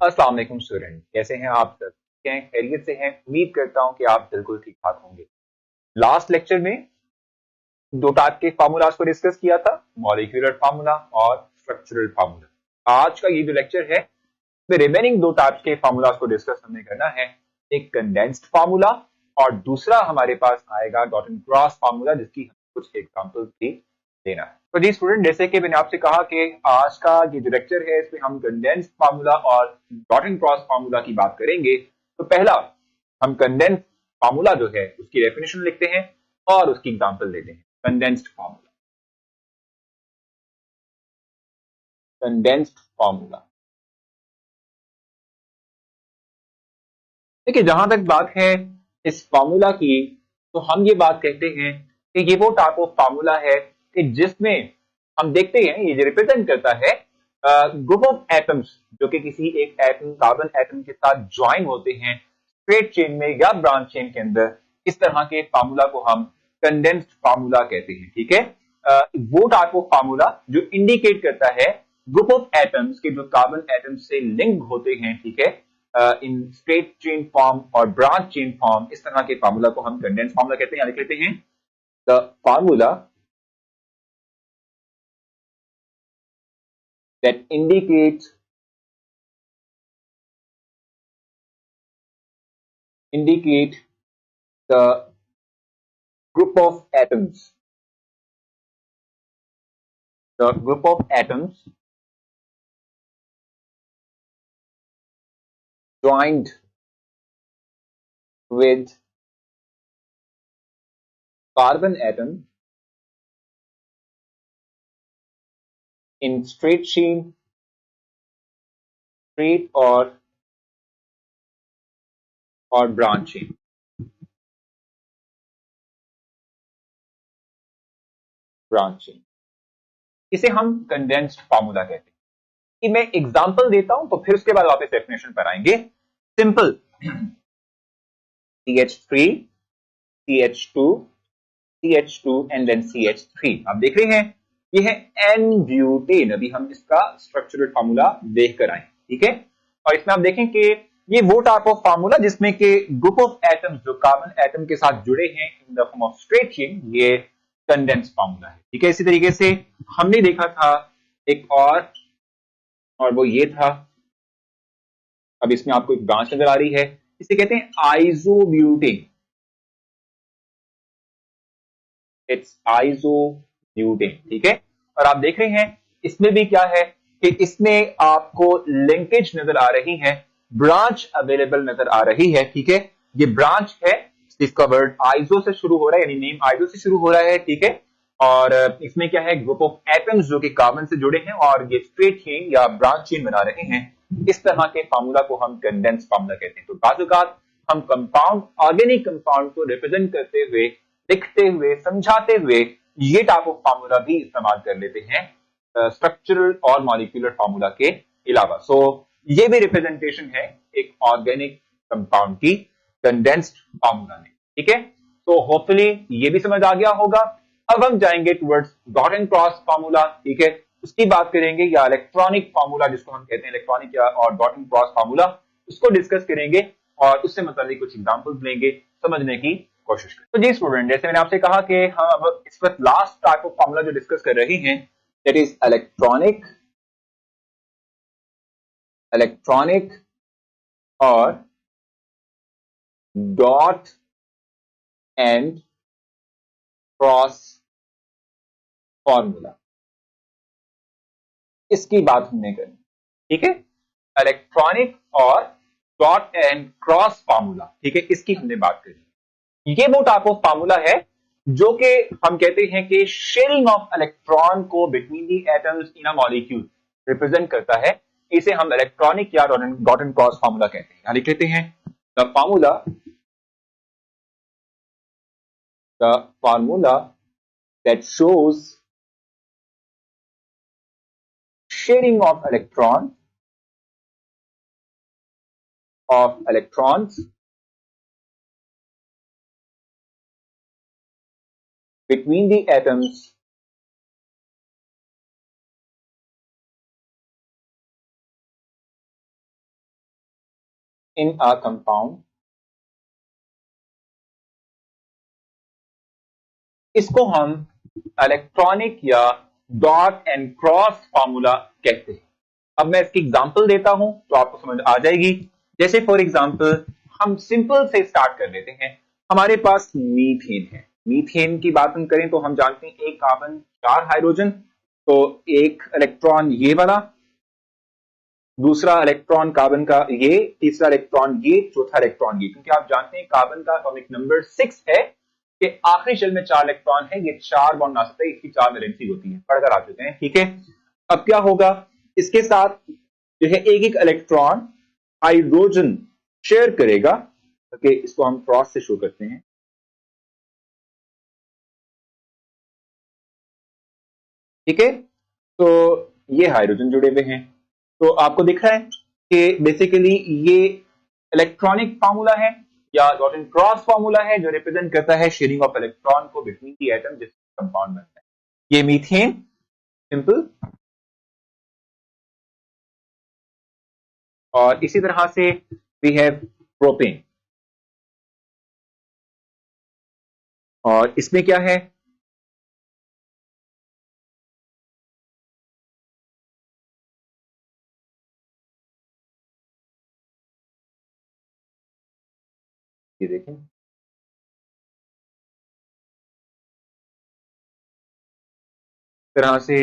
अस्सलाम वालेकुम स्टूडेंट, कैसे हैं आप सब? क्या हैं? खैरियत से हैं? उम्मीद करता हूं कि आप बिल्कुल ठीक ठाक होंगे। लास्ट लेक्चर में दो टाइप के फार्मूलाज को डिस्कस किया था, मॉलिक्यूलर फार्मूला और स्ट्रक्चरल फार्मूला। आज का ये जो लेक्चर है में रिमेनिंग दो टाइप्स के फार्मूलाज को डिस्कस हमें करना है। एक कंडेंस्ड फार्मूला और दूसरा हमारे पास आएगा डॉट एंड क्रॉस फार्मूला, जिसकी हमें कुछ एग्जांपल्स भी देना है। तो जी स्टूडेंट, जैसे कि मैंने आपसे कहा कि आज का ये जो लेक्चर है इसमें हम कंडेंस्ड फार्मूला और डॉट एंड क्रॉस फार्मूला की बात करेंगे। तो पहला हम कंडेंस्ड फार्मूला जो है उसकी डेफिनेशन लिखते हैं और उसकी एग्जांपल लेते हैं। Condensed formula, condensed formula. देखिए, जहां तक बात है इस फार्मूला की, तो हम ये बात कहते हैं कि ये वो टाइप ऑफ फार्मूला है कि जिसमें हम देखते हैं ये रिप्रेजेंट करता है ग्रुप ऑफ एटम्स जो कि किसी एक एटम, कार्बन एटम के साथ ज्वाइन होते हैं स्ट्रेट चेन में या ब्रांच चेन के अंदर। इस तरह के फार्मूला को हम कंडेंस्ड फार्मूला कहते हैं। ठीक है, वो टाइप ऑफ फार्मूला जो इंडिकेट करता है ग्रुप ऑफ एटम्स के जो कार्बन एटम से लिंक होते हैं, ठीक है, इन स्ट्रेट चेन फॉर्म और ब्रांच चेन फॉर्म। इस तरह के फार्मूला को हम कंडेंस फार्मूला कहते हैं। लिख लेते हैं the formula that indicate the group of atoms, the group of atoms joined with carbon atom in straight chain, straight or branch chain। Branch chain, इसे हम कंडेंस्ड फार्मूला कहते हैं। कि मैं एग्जांपल देता हूं तो फिर उसके बाद वापस डेफिनेशन पर आएंगे। Simple CH3, CH2, CH2 and then CH3। आप देख रहे हैं ये है एन ब्यूटेन। अभी हम इसका स्ट्रक्चरल फार्मूला देख कर आए, ठीक है। और इसमें आप देखें कि ये वो टाइप ऑफ फार्मूला जिसमें के ग्रुप ऑफ एटम्स जो कार्बन एटम के साथ जुड़े हैं in the form of straight chain, ये कंडेंस फार्मूला है। ठीक है, इसी तरीके से हमने देखा था एक और वो ये था। अब इसमें आपको एक ब्रांच नजर आ रही है, इसे कहते हैं आइसोब्यूटेन। इट्स आइसोब्यूटेन, ठीक है। और आप देख रहे हैं इसमें भी क्या है कि इसमें आपको लिंकेज नजर आ रही है, ब्रांच अवेलेबल नजर आ रही है। ठीक है, ये ब्रांच है, इसका वर्ड आइसो से शुरू हो रहा है, यानी नेम आइसो से शुरू हो रहा है। ठीक है, और इसमें क्या है, ग्रुप ऑफ एटम्स जो कि कार्बन से जुड़े हैं और ये स्ट्रेट चेन या ब्रांच चेन बना रहे हैं। इस तरह के फार्मूला को हम कंडेंस फार्मूला कहते हैं। तो बाज़ हम कंपाउंड, ऑर्गेनिक कंपाउंड को रिप्रेजेंट करते हुए, लिखते हुए, समझाते हुए ये टाइप ऑफ फार्मूला भी इस्तेमाल कर लेते हैं स्ट्रक्चरल और मॉलिक्यूलर फार्मूला के अलावा। सो ये भी रिप्रेजेंटेशन है एक ऑर्गेनिक कंपाउंड की कंडेंस्ड फार्मूला में। ठीक है, तो होपफुली ये भी समझ आ गया होगा। अब हम जाएंगे towards dot and cross formula. ठीक है, उसकी बात करेंगे, या इलेक्ट्रॉनिक फार्मूला जिसको हम कहते हैं, इलेक्ट्रॉनिक या और डॉट एंड क्रॉस फार्मूला, उसको डिस्कस करेंगे और उससे मतलब कुछ एग्जांपल्स लेंगे, समझने की कोशिश करें। तो जी स्टूडेंट, जैसे मैंने आपसे कहा कि हम अब इस वक्त लास्ट टाइप ऑफ फार्मूला जो डिस्कस कर रहे हैं, दैट इज इलेक्ट्रॉनिक और डॉट एंड क्रॉस फार्मूला, इसकी बात हमने करनी। ठीक है, इलेक्ट्रॉनिक और डॉट एंड क्रॉस फार्मूला, ठीक है, इसकी हमने बात करी। ये वो टाइप ऑफ फार्मूला है जो कि हम कहते हैं कि शेयरिंग ऑफ इलेक्ट्रॉन को between the atoms in a molecule represent करता है। इसे हम इलेक्ट्रॉनिक या डॉट एंड क्रॉस फार्मूला कहते हैं। लिख लेते हैं the formula that shows sharing of electrons between the atoms in a compound, इसको हम इलेक्ट्रॉनिक या डॉट एंड क्रॉस फार्मूला कहते हैं। अब मैं इसकी एग्जांपल देता हूं तो आपको समझ आ जाएगी। जैसे फॉर एग्जांपल हम सिंपल से स्टार्ट कर लेते हैं। हमारे पास मीथेन है। मीथेन की बात हम करें तो हम जानते हैं एक कार्बन 4 हाइड्रोजन, तो एक इलेक्ट्रॉन ये वाला, दूसरा इलेक्ट्रॉन कार्बन का ये, तीसरा इलेक्ट्रॉन ये, चौथा इलेक्ट्रॉन ये। क्योंकि आप जानते हैं कार्बन का एटॉमिक नंबर 6 है कि आखिरी शेल में 4 इलेक्ट्रॉन है, ये 4 बॉन्ड बना सकते हैं, इसकी 4 वैलेंसी होती है, पढ़कर आ चुके हैं, ठीक है। अब क्या होगा, इसके साथ जो है एक एक इलेक्ट्रॉन हाइड्रोजन शेयर करेगा। ओके, इसको हम क्रॉस से शो करते हैं। ठीक है, तो ये हाइड्रोजन जुड़े हुए हैं। तो आपको दिख रहा है कि बेसिकली ये इलेक्ट्रॉनिक फार्मूला है या डॉट एंड क्रॉस फार्मूला है जो रिप्रेजेंट करता है शेयरिंग ऑफ इलेक्ट्रॉन को बिटवीन दी एटम जिससे कंपाउंड बनता है। ये मीथेन सिंपल, और इसी तरह से वी हैव प्रोपेन, और इसमें क्या है, ये देखें, तरह से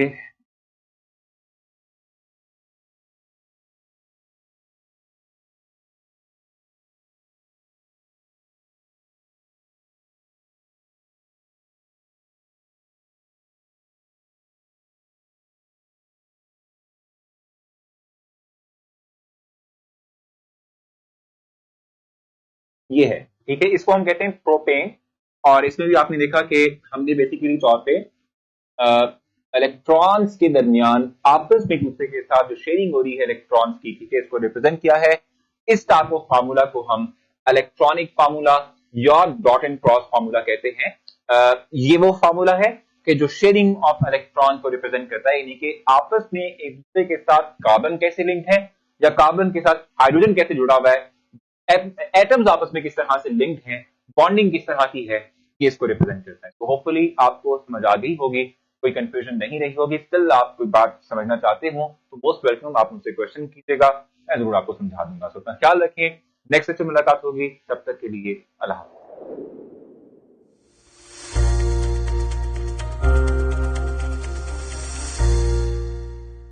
ये है, ठीक है, इसको हम कहते हैं प्रोपेन। और इसमें भी आपने देखा कि हमने बेसिकली तौर पे इलेक्ट्रॉन्स के दरमियान आपस में एक दूसरे के साथ जो शेयरिंग हो रही है इलेक्ट्रॉन्स की, ठीक है, इसको रिप्रेजेंट किया है। इस टाइप ऑफ फार्मूला को हम इलेक्ट्रॉनिक फार्मूला या डॉट एंड क्रॉस फार्मूला कहते हैं। ये वो फार्मूला है कि जो शेयरिंग ऑफ इलेक्ट्रॉन को रिप्रेजेंट करता है, यानी कि आपस में एक दूसरे के साथ कार्बन कैसे लिंक्ड है या कार्बन के साथ हाइड्रोजन कैसे जुड़ा हुआ है, एटम्स आपस में किस तरह से लिंक्ड हैं, बॉन्डिंग किस तरह की है, ये इसको रिप्रेजेंट करता है। तो होपफुली आपको समझ आ गई होगी, कोई कंफ्यूजन नहीं रही होगी। स्टिल आप कोई बात समझना चाहते हो तो मोस्ट वेलकम, आप मुझसे क्वेश्चन कीजिएगा, मैं जरूर आपको समझा दूंगा। तो अपना ख्याल रखें, नेक्स्ट सेशन मुलाकात होगी, तब तक के लिए अल्लाह हाफ़िज़।